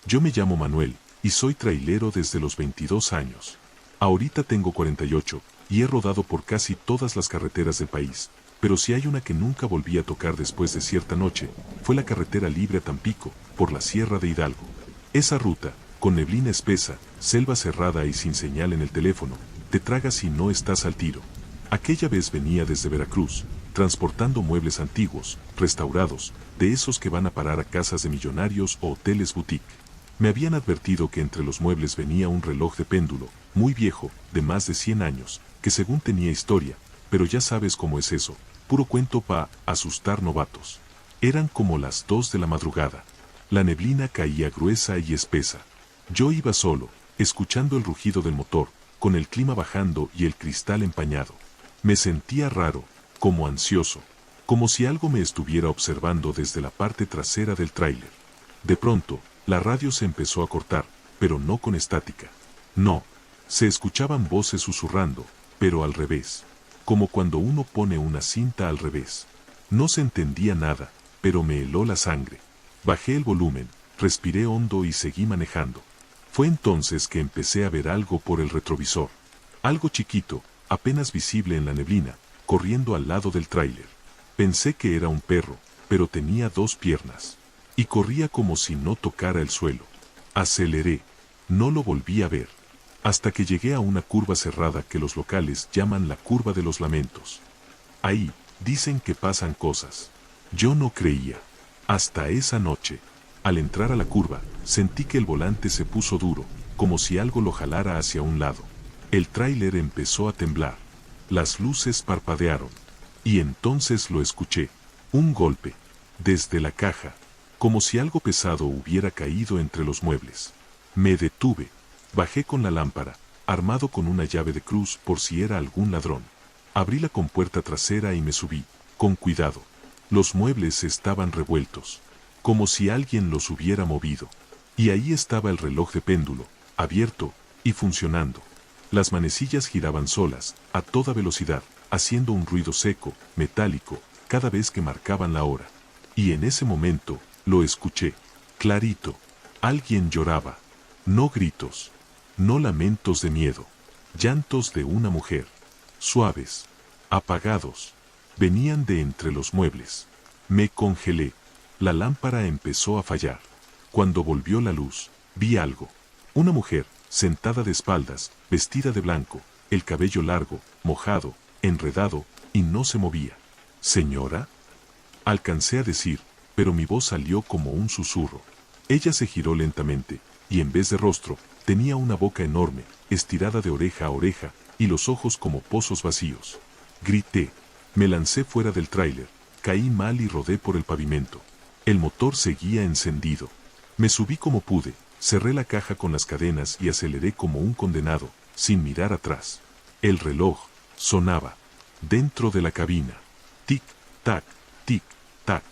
Yo me llamo Manuel, y soy trailero desde los 22 años. Ahorita tengo 48, y he rodado por casi todas las carreteras del país, pero si hay una que nunca volví a tocar después de cierta noche, fue la carretera libre a Tampico, por la Sierra de Hidalgo. Esa ruta, con neblina espesa, selva cerrada y sin señal en el teléfono, te tragas si no estás al tiro. Aquella vez venía desde Veracruz, transportando muebles antiguos, restaurados, de esos que van a parar a casas de millonarios o hoteles boutique. Me habían advertido que entre los muebles venía un reloj de péndulo, muy viejo, de más de 100 años, que según tenía historia, pero ya sabes cómo es eso, puro cuento pa' asustar novatos. Eran como las 2 de la madrugada. La neblina caía gruesa y espesa. Yo iba solo, escuchando el rugido del motor, con el clima bajando y el cristal empañado. Me sentía raro, como ansioso, como si algo me estuviera observando desde la parte trasera del tráiler. De pronto, la radio se empezó a cortar, pero no con estática. No, se escuchaban voces susurrando, pero al revés, como cuando uno pone una cinta al revés. No se entendía nada, pero me heló la sangre. Bajé el volumen, respiré hondo y seguí manejando. Fue entonces que empecé a ver algo por el retrovisor. Algo chiquito, apenas visible en la neblina, corriendo al lado del tráiler. Pensé que era un perro, pero tenía 2 piernas. Y corría como si no tocara el suelo. Aceleré. No lo volví a ver. Hasta que llegué a una curva cerrada que los locales llaman la curva de los lamentos. Ahí, dicen que pasan cosas. Yo no creía. Hasta esa noche. Al entrar a la curva, sentí que el volante se puso duro, como si algo lo jalara hacia un lado. El tráiler empezó a temblar. Las luces parpadearon. Y entonces lo escuché. Un golpe. Desde la caja. Como si algo pesado hubiera caído entre los muebles. Me detuve. Bajé con la lámpara, armado con una llave de cruz por si era algún ladrón. Abrí la compuerta trasera y me subí, con cuidado. Los muebles estaban revueltos, como si alguien los hubiera movido. Y ahí estaba el reloj de péndulo, abierto y funcionando. Las manecillas giraban solas, a toda velocidad, haciendo un ruido seco, metálico, cada vez que marcaban la hora. Y en ese momento, lo escuché, clarito. Alguien lloraba. No gritos. No lamentos de miedo. Llantos de una mujer. Suaves. Apagados. Venían de entre los muebles. Me congelé. La lámpara empezó a fallar. Cuando volvió la luz, vi algo. Una mujer, sentada de espaldas, vestida de blanco, el cabello largo, mojado, enredado, y no se movía. ¿Señora? Alcancé a decir, pero mi voz salió como un susurro. Ella se giró lentamente, y en vez de rostro, tenía una boca enorme, estirada de oreja a oreja, y los ojos como pozos vacíos. Grité. Me lancé fuera del tráiler, caí mal y rodé por el pavimento. El motor seguía encendido. Me subí como pude, cerré la caja con las cadenas y aceleré como un condenado, sin mirar atrás. El reloj sonaba. Dentro de la cabina. Tic, tac, tic, tac.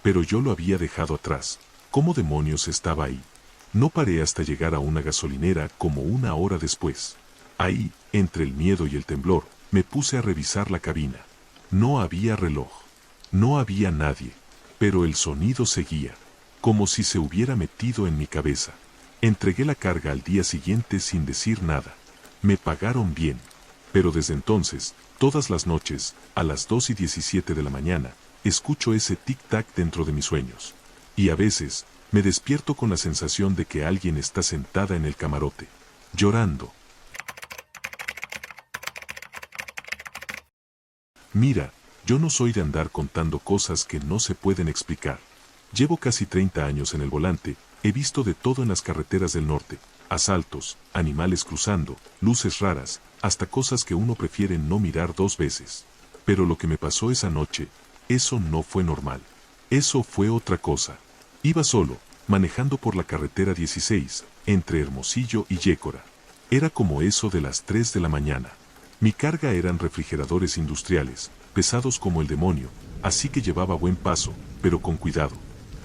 Pero yo lo había dejado atrás. ¿Cómo demonios estaba ahí? No paré hasta llegar a una gasolinera como 1 hora después. Ahí, entre el miedo y el temblor, me puse a revisar la cabina. No había reloj. No había nadie. Pero el sonido seguía. Como si se hubiera metido en mi cabeza. Entregué la carga al día siguiente sin decir nada. Me pagaron bien. Pero desde entonces, todas las noches, a las 2:17 de la mañana, escucho ese tic-tac dentro de mis sueños. Y a veces, me despierto con la sensación de que alguien está sentada en el camarote, llorando. Mira, yo no soy de andar contando cosas que no se pueden explicar. Llevo casi 30 años en el volante, he visto de todo en las carreteras del norte, asaltos, animales cruzando, luces raras, hasta cosas que uno prefiere no mirar 2 veces. Pero lo que me pasó esa noche, eso no fue normal. Eso fue otra cosa. Iba solo, manejando por la carretera 16, entre Hermosillo y Yécora. Era como eso de las 3 de la mañana. Mi carga eran refrigeradores industriales, pesados como el demonio, así que llevaba buen paso, pero con cuidado.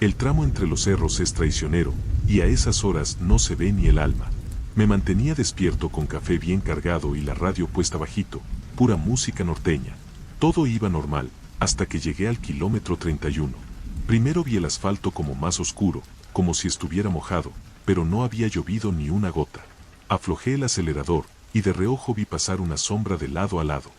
El tramo entre los cerros es traicionero, y a esas horas no se ve ni el alma. Me mantenía despierto con café bien cargado y la radio puesta bajito, pura música norteña. Todo iba normal, hasta que llegué al kilómetro 31. Primero vi el asfalto como más oscuro, como si estuviera mojado, pero no había llovido ni una gota. Aflojé el acelerador, y de reojo vi pasar una sombra de lado a lado.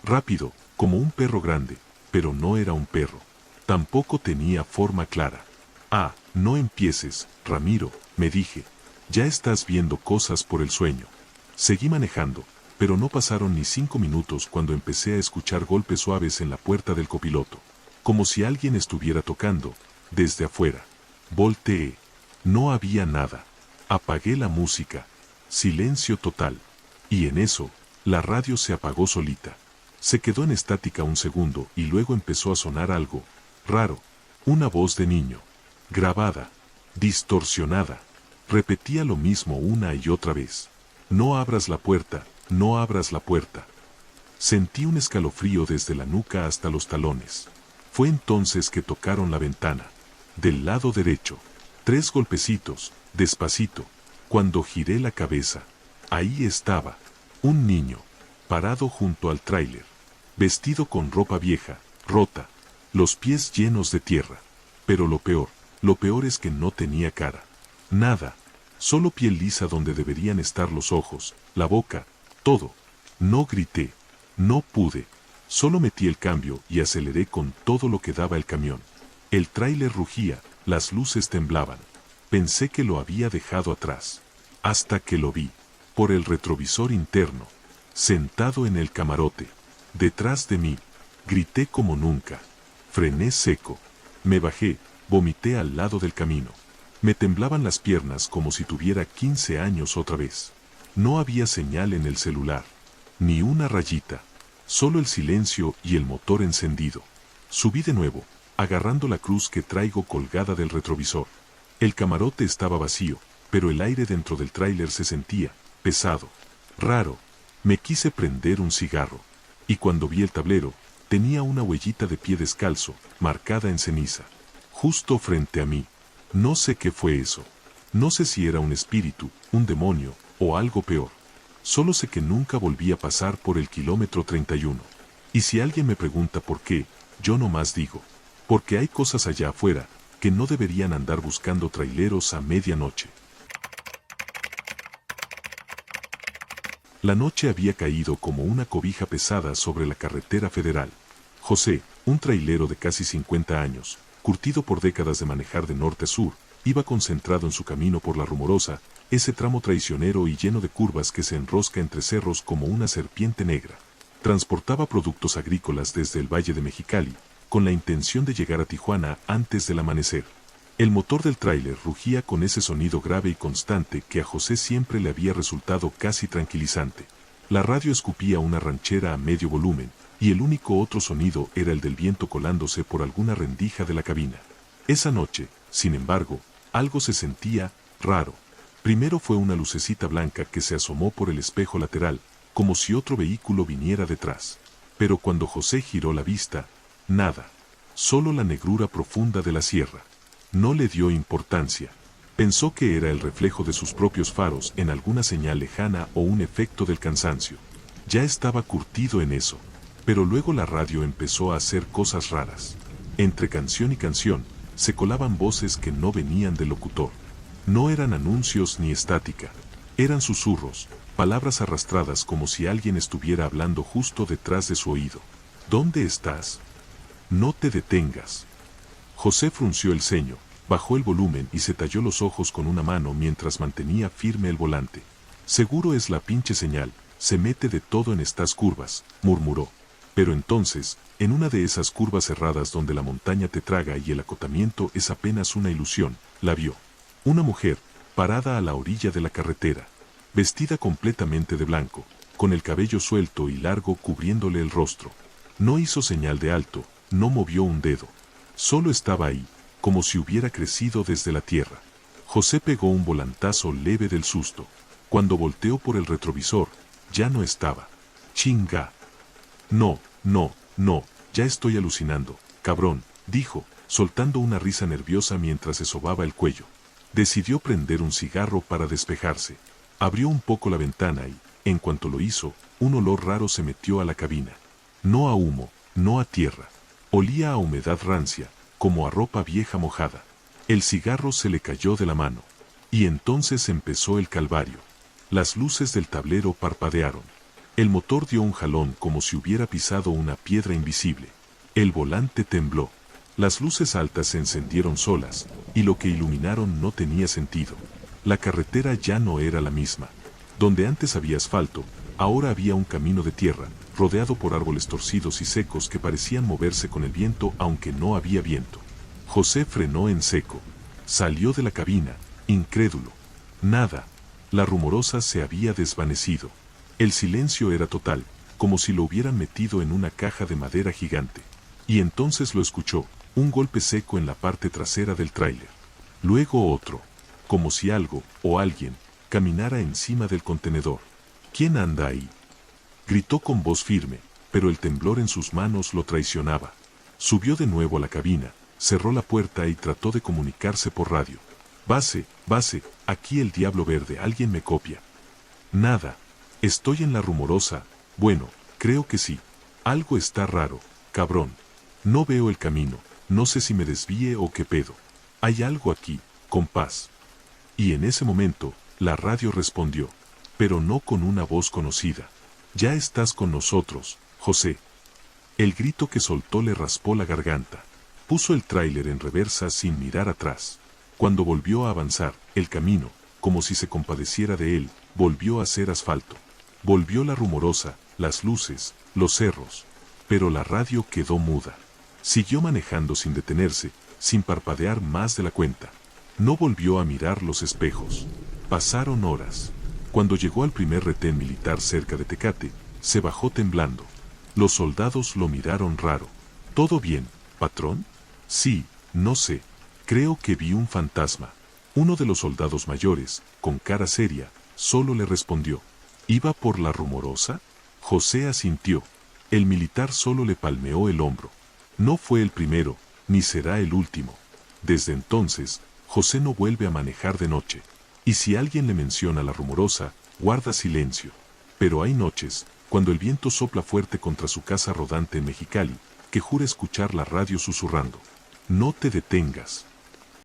Rápido, como un perro grande, pero no era un perro. Tampoco tenía forma clara. Ah, no empieces, Ramiro, me dije. Ya estás viendo cosas por el sueño. Seguí manejando, pero no pasaron ni 5 minutos cuando empecé a escuchar golpes suaves en la puerta del copiloto, como si alguien estuviera tocando, desde afuera. Volteé. No había nada. Apagué la música. Silencio total. Y en eso, la radio se apagó solita. Se quedó en estática un segundo y luego empezó a sonar algo raro. Una voz de niño. Grabada. Distorsionada. Repetía lo mismo una y otra vez. No abras la puerta, no abras la puerta. Sentí un escalofrío desde la nuca hasta los talones. Fue entonces que tocaron la ventana. Del lado derecho. 3 golpecitos, despacito. Cuando giré la cabeza, ahí estaba, un niño, parado junto al tráiler, vestido con ropa vieja, rota, los pies llenos de tierra. Pero lo peor es que no tenía cara. Nada, solo piel lisa donde deberían estar los ojos, la boca, todo. No grité, no pude, solo metí el cambio y aceleré con todo lo que daba el camión. El tráiler rugía, las luces temblaban. Pensé que lo había dejado atrás, hasta que lo vi, por el retrovisor interno, sentado en el camarote, detrás de mí. Grité como nunca, frené seco, me bajé, vomité al lado del camino. Me temblaban las piernas como si tuviera 15 años otra vez. No había señal en el celular, ni una rayita, solo el silencio y el motor encendido. Subí de nuevo, agarrando la cruz que traigo colgada del retrovisor. El camarote estaba vacío, pero el aire dentro del tráiler se sentía pesado, raro. Me quise prender un cigarro, y cuando vi el tablero, tenía una huellita de pie descalzo, marcada en ceniza, justo frente a mí. No sé qué fue eso. No sé si era un espíritu, un demonio, o algo peor. Solo sé que nunca volví a pasar por el kilómetro 31. Y si alguien me pregunta por qué, yo nomás digo, porque hay cosas allá afuera, que no deberían andar buscando traileros a medianoche. La noche había caído como una cobija pesada sobre la carretera federal. José, un trailero de casi 50 años, curtido por décadas de manejar de norte a sur, iba concentrado en su camino por la Rumorosa, ese tramo traicionero y lleno de curvas que se enrosca entre cerros como una serpiente negra. Transportaba productos agrícolas desde el Valle de Mexicali, con la intención de llegar a Tijuana antes del amanecer. El motor del tráiler rugía con ese sonido grave y constante que a José siempre le había resultado casi tranquilizante. La radio escupía una ranchera a medio volumen, y el único otro sonido era el del viento colándose por alguna rendija de la cabina. Esa noche, sin embargo, algo se sentía raro. Primero fue una lucecita blanca que se asomó por el espejo lateral, como si otro vehículo viniera detrás. Pero cuando José giró la vista, nada. Solo la negrura profunda de la sierra. No le dio importancia. Pensó que era el reflejo de sus propios faros en alguna señal lejana o un efecto del cansancio. Ya estaba curtido en eso. Pero luego la radio empezó a hacer cosas raras. Entre canción y canción, se colaban voces que no venían del locutor. No eran anuncios ni estática. Eran susurros, palabras arrastradas como si alguien estuviera hablando justo detrás de su oído. ¿Dónde estás? No te detengas. José frunció el ceño, bajó el volumen y se talló los ojos con una mano mientras mantenía firme el volante. Seguro es la pinche señal, se mete de todo en estas curvas, murmuró. Pero entonces, en una de esas curvas cerradas donde la montaña te traga y el acotamiento es apenas una ilusión, la vio. Una mujer, parada a la orilla de la carretera, vestida completamente de blanco, con el cabello suelto y largo cubriéndole el rostro. No hizo señal de alto, no movió un dedo. Solo estaba ahí, como si hubiera crecido desde la tierra. José pegó un volantazo leve del susto. Cuando volteó por el retrovisor, ya no estaba. ¡Chinga! No, ya estoy alucinando, cabrón, dijo, soltando una risa nerviosa mientras se sobaba el cuello. Decidió prender un cigarro para despejarse. Abrió un poco la ventana y, en cuanto lo hizo, un olor raro se metió a la cabina. No a humo, no a tierra. Olía a humedad rancia, como a ropa vieja mojada. El cigarro se le cayó de la mano. Y entonces empezó el calvario. Las luces del tablero parpadearon. El motor dio un jalón como si hubiera pisado una piedra invisible. El volante tembló. Las luces altas se encendieron solas, y lo que iluminaron no tenía sentido. La carretera ya no era la misma. Donde antes había asfalto, ahora había un camino de tierra, rodeado por árboles torcidos y secos que parecían moverse con el viento aunque no había viento. José frenó en seco. Salió de la cabina, incrédulo. Nada. La rumorosa se había desvanecido. El silencio era total, como si lo hubieran metido en una caja de madera gigante. Y entonces lo escuchó, un golpe seco en la parte trasera del tráiler. Luego otro, como si algo, o alguien, caminara encima del contenedor. ¿Quién anda ahí?, gritó con voz firme, pero el temblor en sus manos lo traicionaba. Subió de nuevo a la cabina, cerró la puerta y trató de comunicarse por radio. Base, aquí el Diablo Verde, alguien me copia. Nada. Estoy en la rumorosa. Bueno, creo que sí. Algo está raro, cabrón. No veo el camino, no sé si me desvíe o qué pedo. Hay algo aquí, compás. Y en ese momento, la radio respondió, pero no con una voz conocida. Ya estás con nosotros, José. El grito que soltó le raspó la garganta. Puso el tráiler en reversa sin mirar atrás. Cuando volvió a avanzar, el camino, como si se compadeciera de él, volvió a ser asfalto. Volvió la rumorosa, las luces, los cerros. Pero la radio quedó muda. Siguió manejando sin detenerse, sin parpadear más de la cuenta. No volvió a mirar los espejos. Pasaron horas. Cuando llegó al primer retén militar cerca de Tecate, se bajó temblando. Los soldados lo miraron raro. ¿Todo bien, patrón? Sí, no sé. Creo que vi un fantasma. Uno de los soldados mayores, con cara seria, solo le respondió. ¿Iba por la rumorosa? José asintió. El militar solo le palmeó el hombro. No fue el primero, ni será el último. Desde entonces, José no vuelve a manejar de noche. Y si alguien le menciona la rumorosa, guarda silencio. Pero hay noches, cuando el viento sopla fuerte contra su casa rodante en Mexicali, que jura escuchar la radio susurrando. No te detengas.